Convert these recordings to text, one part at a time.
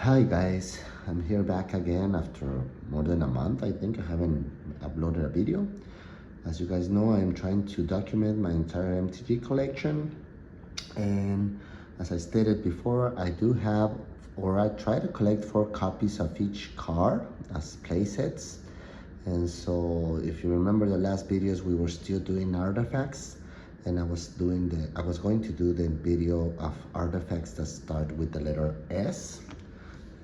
Hi guys, I'm here back again after more than a month. I think I haven't uploaded a video. As you guys know, I'm trying to document my entire MTG collection, and as I stated before, I do have, or I try to collect 4 copies of each card as playsets. And so if you remember the last videos, we were still doing artifacts, and I was going to do the video of artifacts that start with the letter S.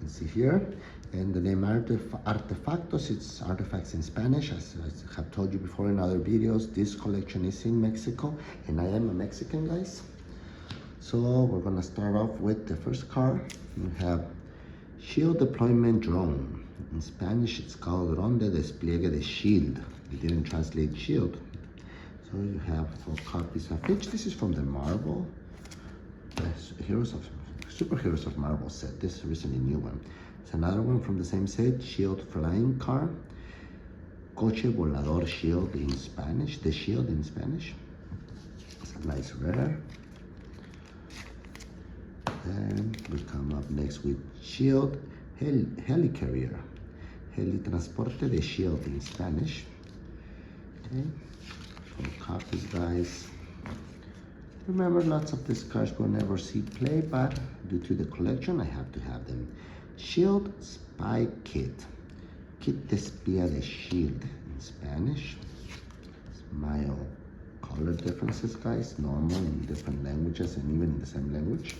You can see here, and the name artefactos, it's artifacts in Spanish. As I have told you before in other videos, this collection is in Mexico, and I am a Mexican, guys. So we're gonna start off with the first card. We have Shield Deployment Drone. In Spanish, it's called Dron de Despliegue de Shield. They didn't translate shield. So you have 4 copies of each. This is from the Marvel Superheroes of Marvel set. This is a recently new one. It's another one from the same set, Shield Flying Car. Coche Volador Shield in Spanish, the Shield in Spanish. It's a nice rare. Then we come up next with Shield Helicarrier. Helitransporte de Shield in Spanish. Okay, 4 copies, guys. Remember, lots of these cards will never see play, but due to the collection, I have to have them. Shield Spy Kit. Kit de Espía de Shield in Spanish. Smile color differences, guys. Normal in different languages and even in the same language.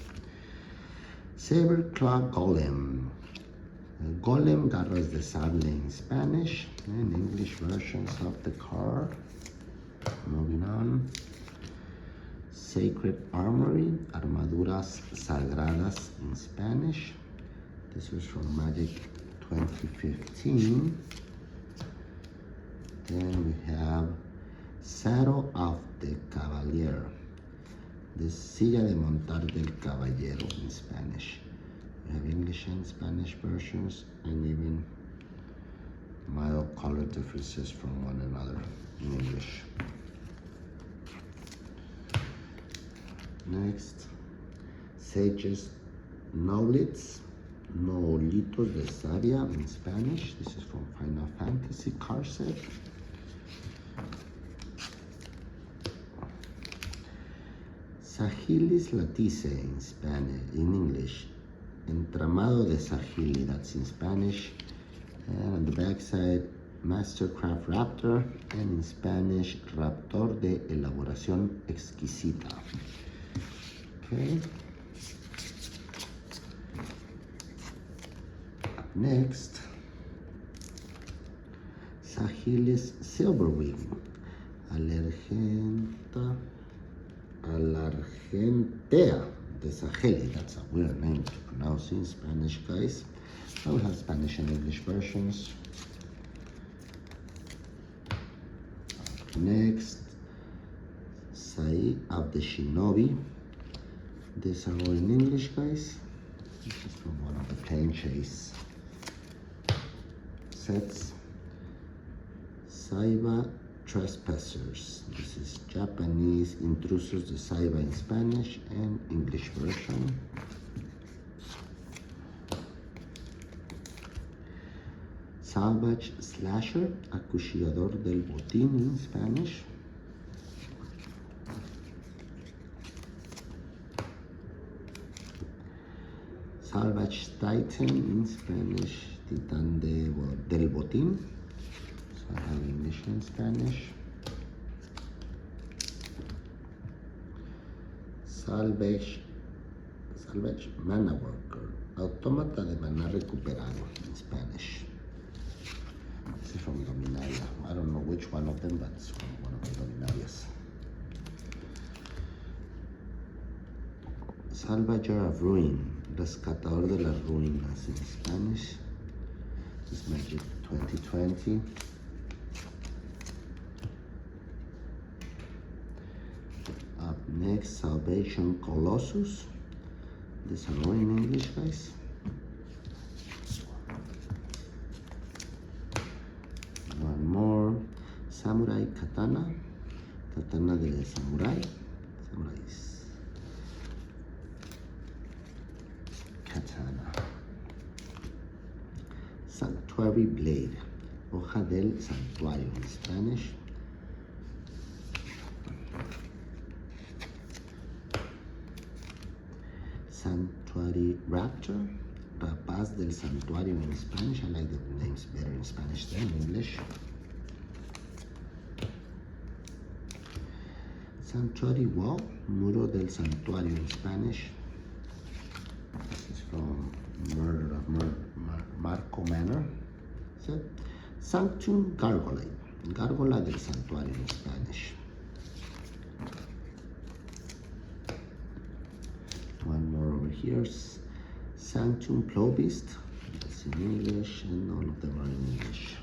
Saber Claw Golem. Golem Garras de Sable in Spanish, and English versions of the card. Moving on. Sacred Armory, Armaduras Sagradas in Spanish. This was from Magic 2015. Then we have Saddle of the Cavalier. The Silla de Montar del Caballero in Spanish. We have English and Spanish versions, and even mild color differences from one another in English. Next, Sages Nolitos de Sabia in Spanish. This is from Final Fantasy card set. Sagilis Latice in Spanish, in English. Entramado de Sagili, that's in Spanish. And on the back side, Mastercraft Raptor, and in Spanish, Raptor de Elaboración Exquisita. Okay. Up next, Sagilis Silverwing, Alargentea de Sageli. That's a weird name to pronounce in Spanish, guys. I will have Spanish and English versions. Up next, Sai of the Shinobi. These are all in English, guys. This is from one of the Plane Chase sets. Saiba Trespassers. This is Japanese Intrusos de Saiba in Spanish and English version. Salvage Slasher, Acuchillador del Botín in Spanish. Salvage Titan in Spanish, Titan del Botín. So I have English and Spanish. Salvage Mana Worker, Autómata de Maná Recuperado in Spanish. This is from Dominaria. I don't know which one of them, but it's from one of the Dominarias. Salvager of Ruin, Rescatador de las Ruinas in Spanish. This is Magic 2020. Up next, Salvation Colossus. These are all in English, guys. One more, Samurai Katana, Katana de Samurai. Samurais. Katana. Sanctuary blade, hoja del santuario in Spanish. Sanctuary raptor, rapaz del santuario in Spanish. I like the names better in Spanish than English. Sanctuary wall, muro del santuario in Spanish. This is from Murder of Marco Manor. So, Sanctum gargoyle, gárgola del santuario in Spanish. One more over here, Sanctum Plobist, that's in English, and all of them are in English.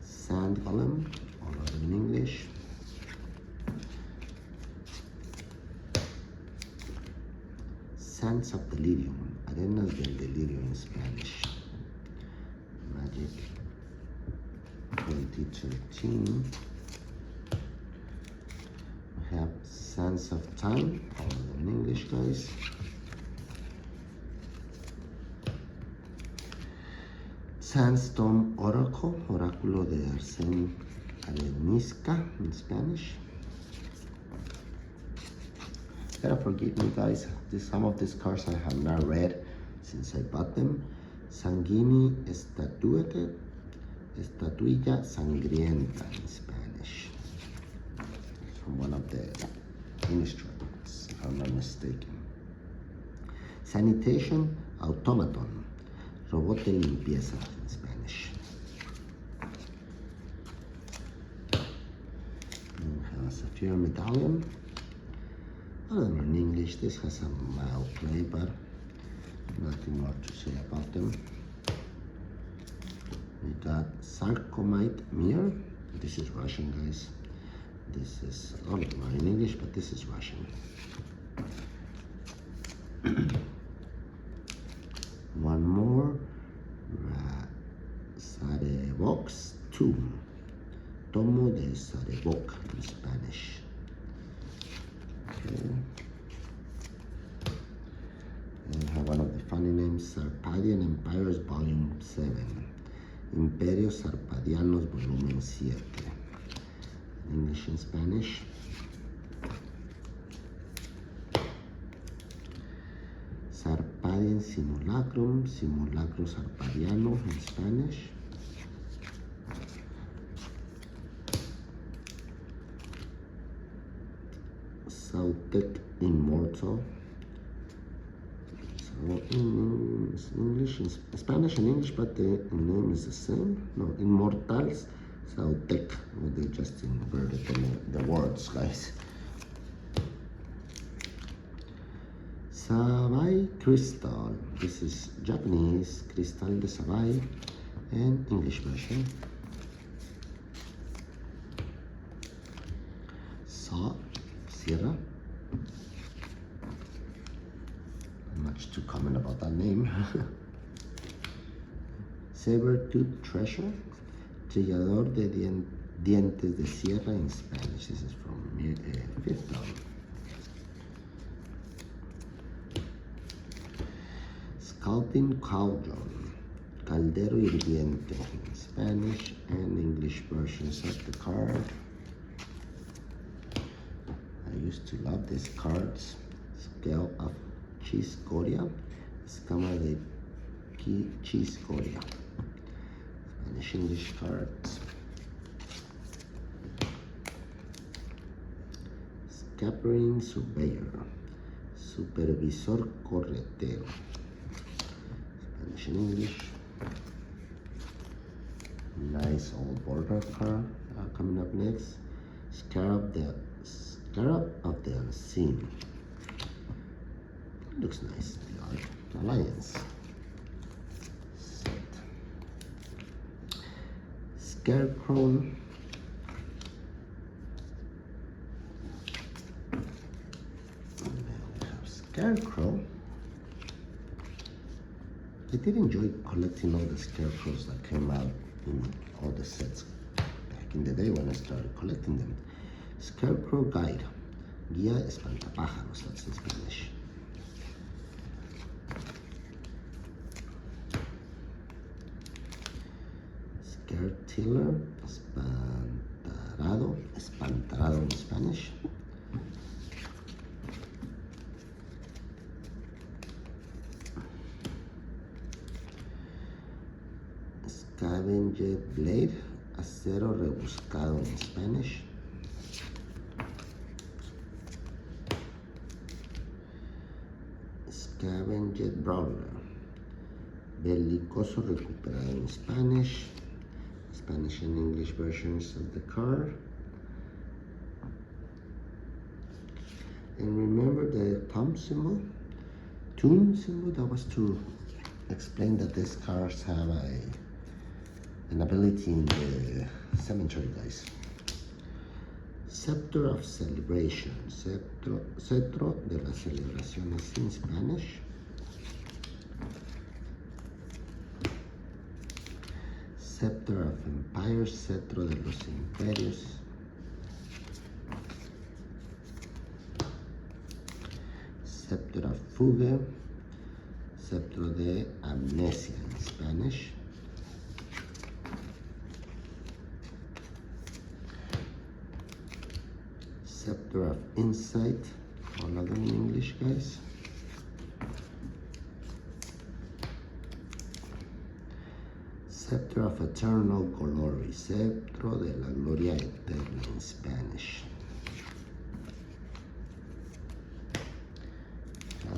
Sand Golem, all of them in English. Sands of Delirium, Arenas del Delirio in Spanish. Magic 2013. We have Sands of Time, all of them in English, guys. Sandstone Oracle, Oráculo de Arenisca in Spanish. Gotta forgive me, guys. Some of these cards I have not read since I bought them. Sanguini Estatuilla Sangrienta in Spanish. From one of the instruments, if I'm not mistaken. Sanitation Automaton, Robot de Limpieza in Spanish. And we have a Sapphire Medallion. All of them are in English. This has a mild play, but nothing more to say about them. We got Sarcomite Mirror. This is Russian, guys. This is, all of them are in English, but this is Russian. One more, Sarebox Tomb, Tomo de Sareboc in Spanish. Okay. And we have one of the funny names, Sarpadian Empires Volume 7, Imperios Sarpadianos Volumen 7. English and Spanish. Sarpadian Simulacrum, Simulacro Sarpadiano in Spanish. Sautec Immortal. So in English, in Spanish and English, but the name is the same. No, Immortals Sautec. Well, they just inverted the words, guys. Savai Crystal. This is Japanese, Cristal de Savai, and English version. Saw, Sierra. Not much to comment about that name. Saber-tooth Treasure, Trillador de Dientes de Sierra in Spanish. This is from 5th down. Scalping Cauldron, Caldero Hirviente in Spanish and English versions of the card. I used to love these cards. Scale of Chiscoria, Escama de Chiscoria. Spanish English cards. Scattering Surveyor, Supervisor Corretero. Spanish and English. Nice old border card coming up next. Scarab of the Unseen. Looks nice. The art. Alliance. Set. Scarecrow. And then we have Scarecrow. I did enjoy collecting all the scarecrows that came out in all the sets back in the day when I started collecting them. Scarecrow Guide, Guía Espantapájaros, that's in Spanish. Tiller, espantarado in Spanish. Scavenger blade, acero rebuscado in Spanish. Scavenger brawler, belicoso recuperado in Spanish. Spanish and English versions of the card. And remember the tune symbol, that was to explain that these cards have an ability in the cemetery, guys. Scepter of celebration, cetro de las celebraciones in Spanish. Scepter of empires, cetro de los imperios. Scepter of fuga, cetro de amnesia in Spanish. Scepter of insight, all of them in English, guys. Scepter of eternal glory, cetro de la gloria eterna in Spanish.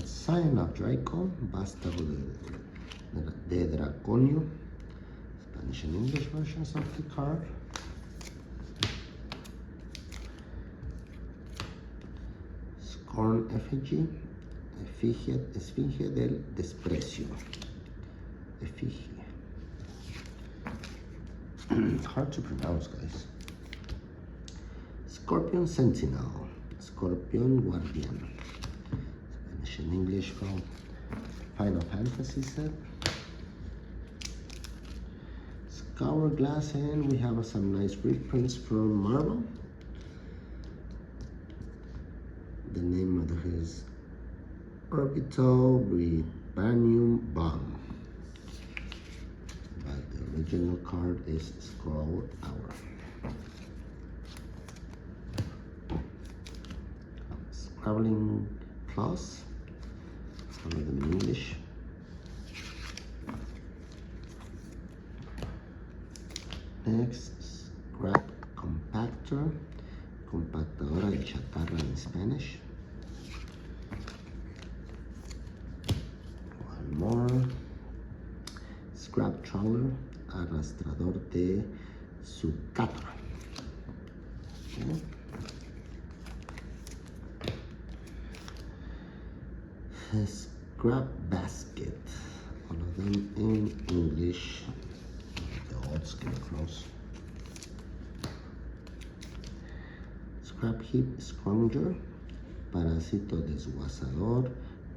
Sign of Draco, vástago de Draconio, Spanish and English versions of the card. Scorn effigy, esfinge del desprecio. Effigie. Hard to pronounce, guys. Scorpion sentinel, Scorpion guardian. Spanish and English from Final Fantasy set. Scour glass, and we have some nice reprints from Marvel. The name of his Orbital Vibranium Bomb. But the original card is Scroll Hour. Scrabbling Claws, some of them in English. Next, Scrap Compactor, compactadora de chatarra in Spanish. One more. Scrap Trawler, arrastrador de sucata. Okay. Scrap Basket, all of them in English. The odds get close. Scrap Heap Scrounger, Parásito Desguazador,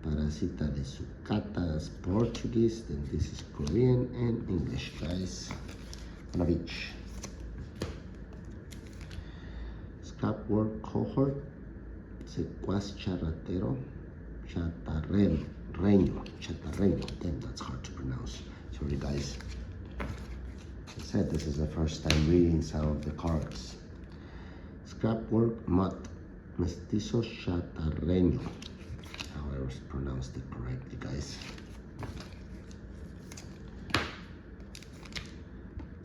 Parasita de Sucata, that's Portuguese, then this is Korean and English, guys. One of each. Scrap Work Cohort, Secuaz Charratero, Chatarreño, damn, that's hard to pronounce. Sorry, guys. As I said, this is the first time reading some of the cards. Scrapwork Mutt, Mestizo Chatarreño. How I pronounced it correctly, guys.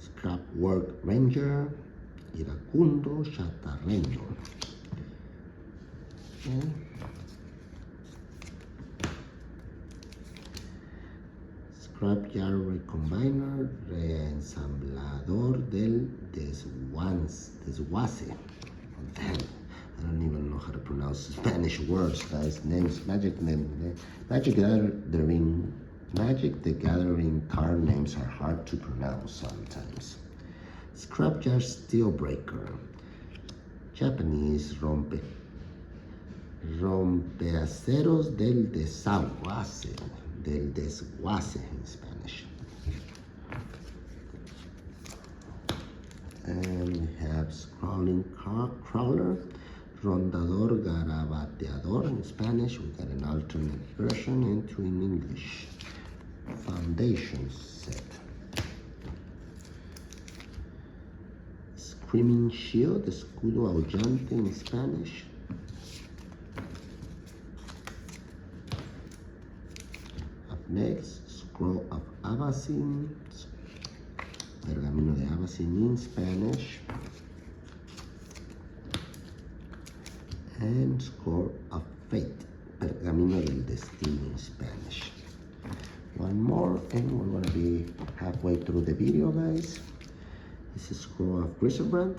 Scrapwork Ranger, Iracundo Chatarreño. Okay. Scrapyard Recombiner, reensamblador del desguace. Oh, damn, I don't even know how to pronounce Spanish words, guys. Names, Magic the Gathering card names are hard to pronounce sometimes. Scrapyard Steelbreaker, Japanese rompeaceros del desguace in Spanish. And we have Scrawling Crawler, Rondador Garabateador in Spanish. We got an alternate version and two in English. Foundation set. Screaming Shield, Escudo Aullante in Spanish. Up next, Scroll of Avacyn, Pergamino de Avacyn in Spanish. And Scroll of Fate, Pergamino del Destino in Spanish. One more and we're gonna be halfway through the video, guys. This is Scroll of Griselbrand,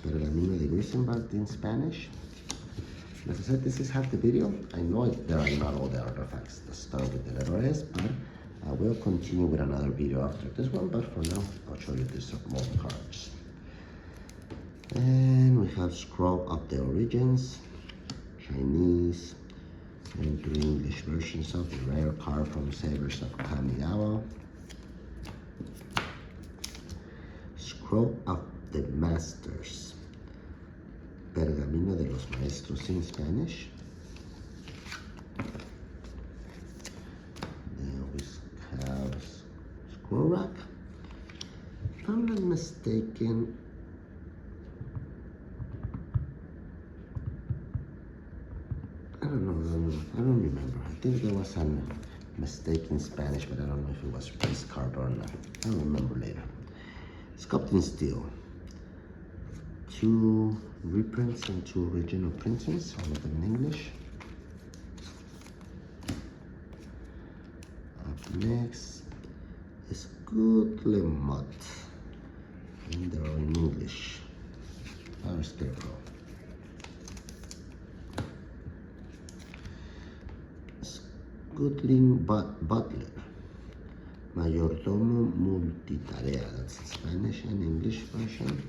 Pergamino de Griselbrand in Spanish. As I said, this is half the video. I know there are not all the artifacts that start with the letter S, but I will continue with another video after this one, but for now, I'll show you these more cards. And we have Scroll of the Origins, Chinese, and three English versions of the rare card from Sabers of Kamigawa. Scroll of the Masters, Pergamino de los Maestros in Spanish. Then we have Scroll Rack. If I'm not mistaken, I don't remember. I think there was a mistake in Spanish, but I don't know if it was this card or not. I'll remember later. Sculpt in Steel. 2 reprints and 2 original printings, all of them in English. Up next is Good Lemot, and they're all in English. Our Scarecrow. Goodling Butler, Mayordomo Multitarea, that's the Spanish and English version.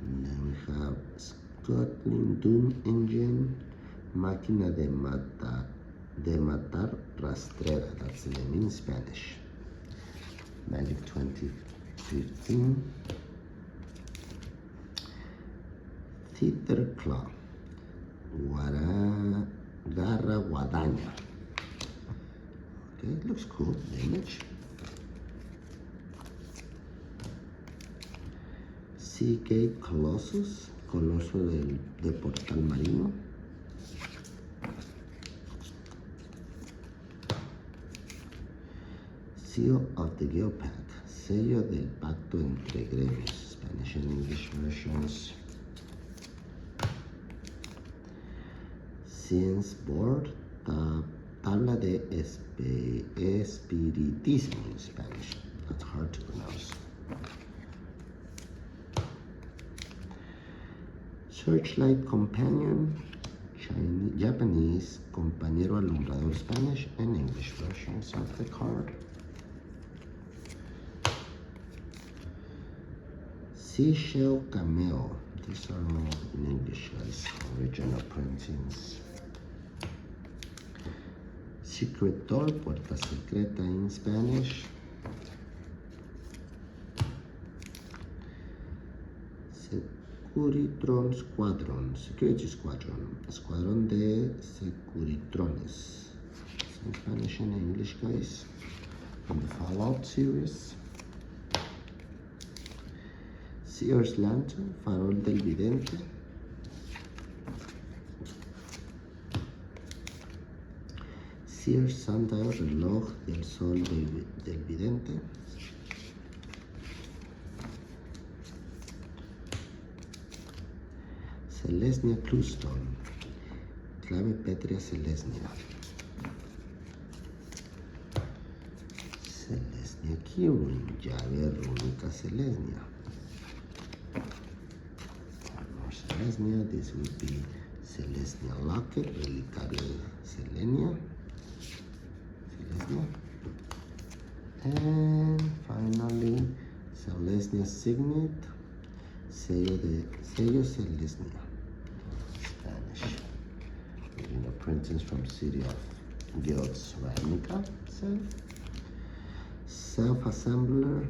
And then we have Scotland Doom Engine, Máquina de Matar Rastrera, that's the name in Spanish. Magic 2015. Theater Claw, Garra Guadaña. Okay, it looks cool, the image. Seagate Colossus, Coloso de Portal Marino. Seal of the Geopath, Sello del Pacto entre Gremios, Spanish and English versions. Science Board, Tabla de Espiritismo in Spanish. That's hard to pronounce. Searchlight Companion, Japanese, Compañero Alumbrador Spanish, and English versions of the card. Seashell Cameo, these are all in English, guys, original printings. Secret Door, Puerta Secreta in Spanish. Securitron Squadron, Security Squadron, Escuadrón de Securitrones. It's in Spanish and English, guys, from the Fallout series. Sears Lantern, Farol del Vidente. Sears Sundial, Reloj del Sol del Vidente. Selesnya Cluestone, Clave Pétrea Selesnya. Selesnya Keyring, Llave Rúnica Selesnya. More Selesnya, this would be Selesnya Locket, Relicario Selesnya. And finally, Selesnya Signet, Sello Selesnya, Spanish. Original printings from City of Guilds, Ravnica. Self-assembler,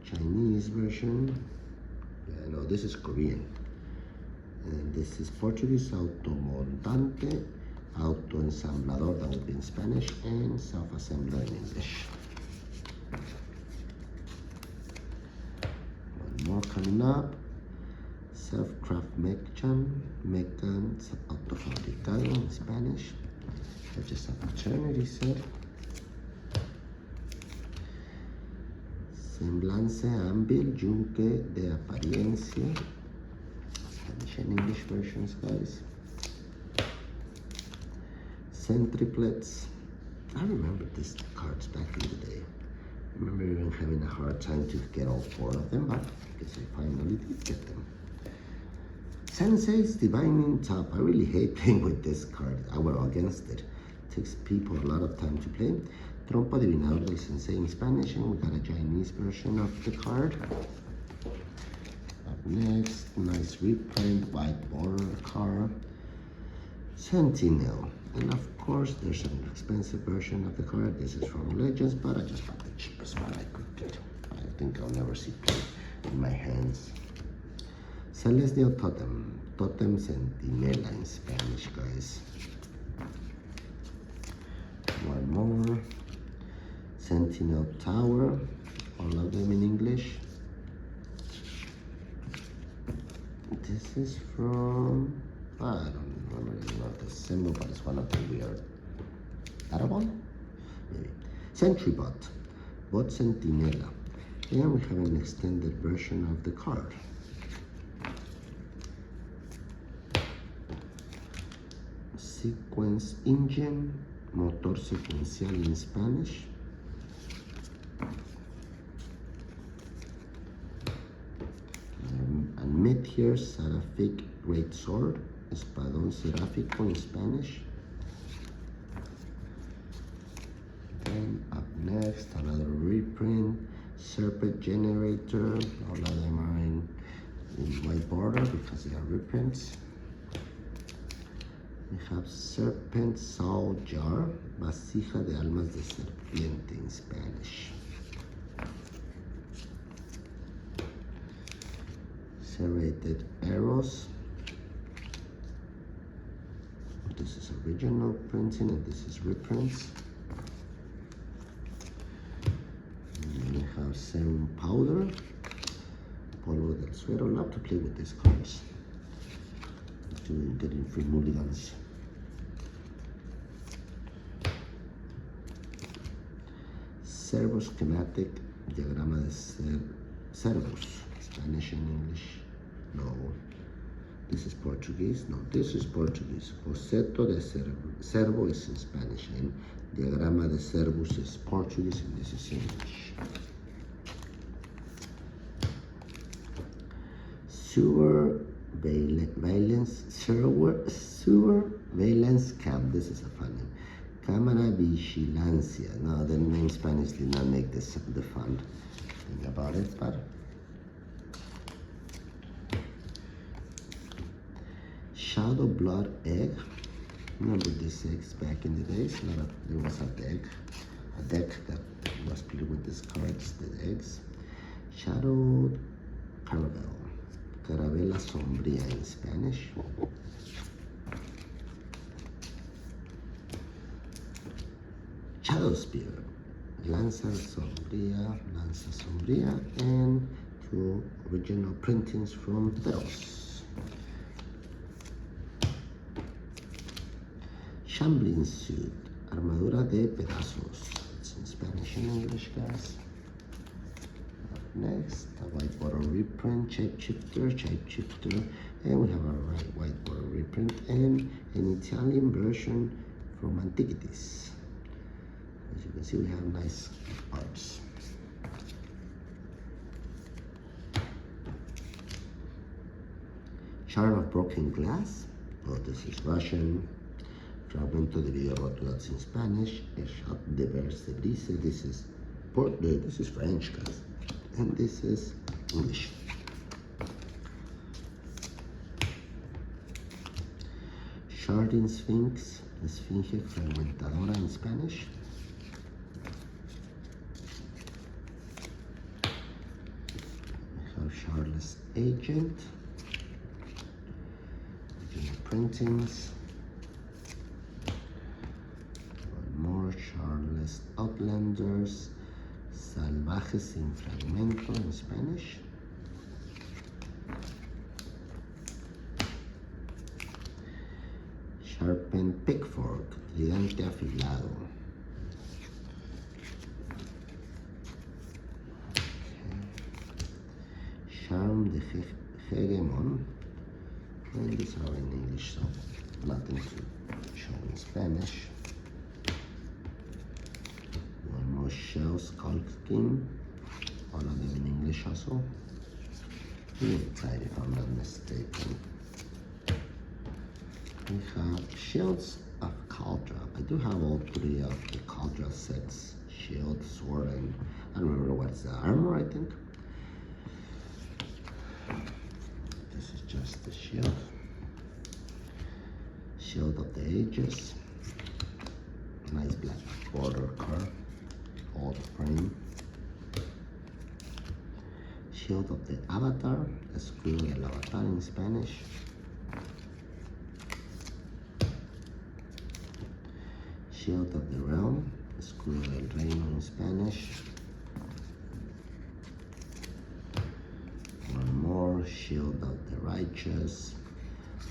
Chinese version. Yeah, no, this is Korean. And this is Portuguese, Automontante, Autoensamblador, that would be in Spanish, and self-assembler in English. more coming up. Self-craft mechans autofabricado in Spanish. Just a paternity set. Semblance Anvil, Yunque de Apariencia. Spanish and English versions, guys. Centriplets. I remember these cards back in the day. I remember even having a hard time to get all 4 of them, but I guess I finally did get them. Sensei's Divining Top. I really hate playing with this card. I were against it. Takes people a lot of time to play. Trompo Adivinador del Sensei in Spanish, and we got a Chinese version of the card. Up next, nice reprint, white border card. Sentinel. And of course, there's an expensive version of the card. This is from Legends, but I just bought the cheapest one I could get. I think I'll never see play in my hands. Celestial Totem. Totem Centinela in Spanish, guys. One more. Sentinel Tower. All of them in English. This is from... I don't remember the name of the symbol, but it's one of the weird. Arabon? Maybe. Sentrybot. Bot Centinela. And we have an extended version of the card. Sequence Engine. Motor Secuencial in Spanish. And Meteor Seraphic Great Sword. Espadón Seráfico in Spanish. And up next, another reprint, Serpent Generator. All of them are in white border because they are reprints. We have Serpent Soul Jar, Vasija de Almas de Serpiente in Spanish. Serrated Arrows. This is original printing and this is reprints. And we have Serum Powder, Polvo del Suero. Love to play with these cards. To get in free mulligans. Servo Schematic, Diagrama de Servos, Spanish and English. No. This is Portuguese. No, this is Portuguese. Boceto de Servo is in Spanish, and Diagrama de Servos is Portuguese, and this is English. Sewer Valence Camp. This is a fun name. Cámara Vigilancia. No, the name Spanish did not make this the fun thing about it, but Shadow Blood Egg. Remember these eggs back in the days? There was a deck that was played with these cards, the eggs. Shadow Caravelle. Caravela Sombría in Spanish. Shadow Spear. Lanza Sombría, and 2 original printings from Theros. Shambling Suit, Armadura de Pedazos. It's in Spanish and English, guys. Up next, a white border reprint, Shapeshifter, and we have a white border reprint and an Italian version from Antiquities. As you can see, we have nice arts. Shard of Broken Glass. Oh, this is Russian. Fragmento de Vidrio Roto, that's in Spanish. Échappe de Verse Brise. This is French, guys. And this is English. Sharding Sphinx, Esfinge Fragmentadora in Spanish. We have Shardless Agent. Printings. More Shardless Outlanders, Salvajes sin Fragmento in Spanish. Sharpen pickfork, tridente afilado. Charm de hegemon. And these are in English, so nothing to show in Spanish. One more shell, skull king. All of them in English also. Inside, if I'm not mistaken. We have shields of Caldra. I do have all three of the Caldra sets. Shield, sword, and I don't remember what's the armor, I think. This is just the shield. Shield of the Ages. Nice black border car. Old frame. Shield of the Avatar. Escudo del Avatar in Spanish. Shield of the Realm. Escudo del Reino in Spanish. One more. Shield of the Righteous.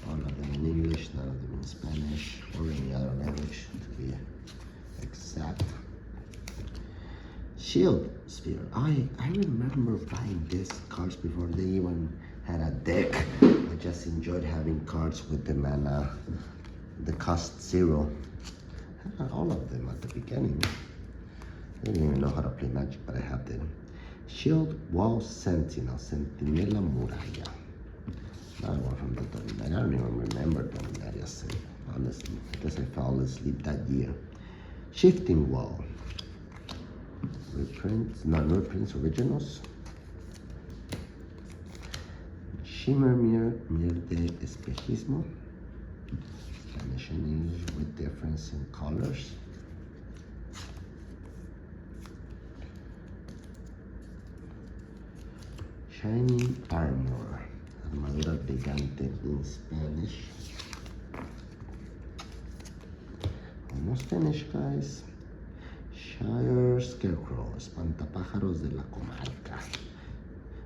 All of them in English, none of them in Spanish or any other language to be exact. Shield sphere. I remember buying these cards before they even had a deck. I just enjoyed having cards with the mana, the cost 0. I had all of them at the beginning. I didn't even know how to play Magic, but I have them. Shield Wall Sentinel, Sentinela Muralla. Another one from the Dominaria. I don't even remember Dominaria set, honestly. I guess I fell asleep that year. Shifting Wall. Reprints, non-reprints, originals. Shimmer Mirror, Mirror de Espejismo. Spanish and English with difference in colors. Shining Armor. Armadura Gigante in Spanish. Almost finished, guys. Shire Scarecrow, Espantapájaros de la Comarca.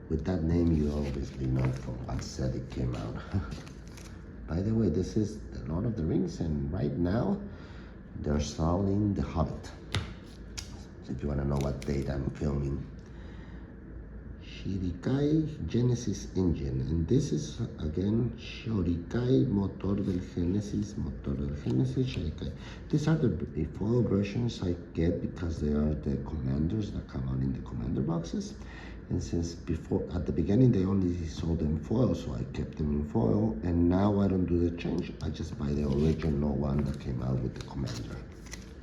With that name, you obviously know from what set it came out. By the way, this is the Lord of the Rings, and right now, they're selling The Hobbit. So if you want to know what date I'm filming. Shirikai Genesis Engine, and this is again Shirikai Motor del Genesis, Shirikai. These are the foil versions I get because they are the commanders that come out in the commander boxes. And since before, at the beginning, they only sold in foil, so I kept them in foil. And now I don't do the change. I just buy the original one that came out with the commander.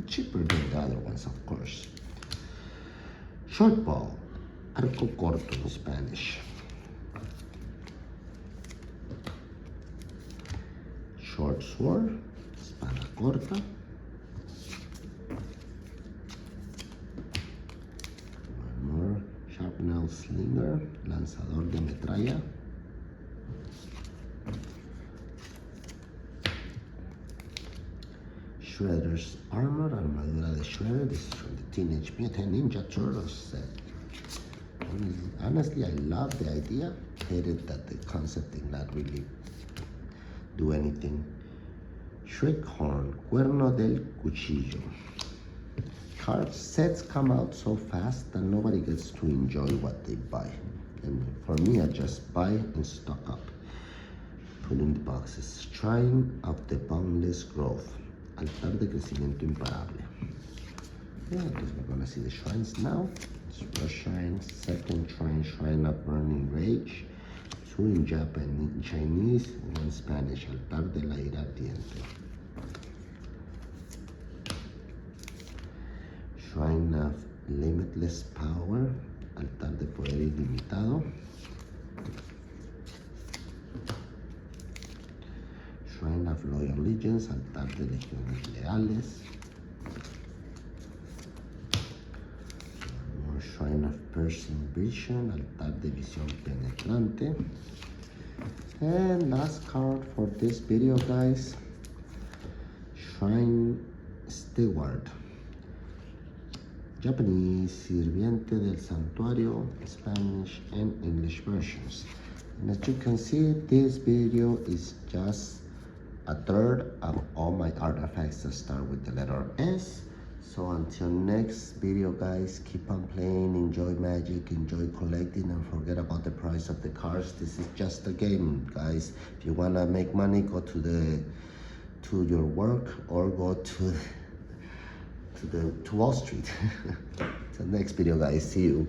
Cheaper than the other ones, of course. Short ball. Arco corto in Spanish. Short sword, espada corta. One more. Sharpnel slinger, lanzador de metralla. Shredder's armor, armadura de Shredder. This is from the Teenage Mutant Ninja Turtles set. Honestly, I love the idea. Hated that the concept did not really do anything. Shriekhorn, Cuerno del Cuchillo. Card sets come out so fast that nobody gets to enjoy what they buy. And for me, I just buy and stock up. Put in the boxes. Shrine of the Boundless Growth. Altar de Crecimiento Imparable. Yeah, I guess we're gonna see the shrines now. First shrine, second shrine, Shrine of Burning Rage. 2 in Japanese, Chinese, 1 in Spanish. Altar de la Ira Ardiente. Shrine of Limitless Power. Altar de Poder Ilimitado. Shrine of Loyal Allegiance. Altar de Legiones Leales. Shrine of Piercing Vision, Altar de Visión Penetrante. And last card for this video, guys. Shrine Steward. Japanese, Sirviente del Santuario, Spanish and English versions. And as you can see, this video is just a third of all my artifacts that start with the letter S. So until next video, guys, keep on playing, enjoy magic, enjoy collecting, and forget about the price of the cards. This is just a game, guys. If you wanna make money, go to your work or go to Wall Street. Till next video, guys. See you.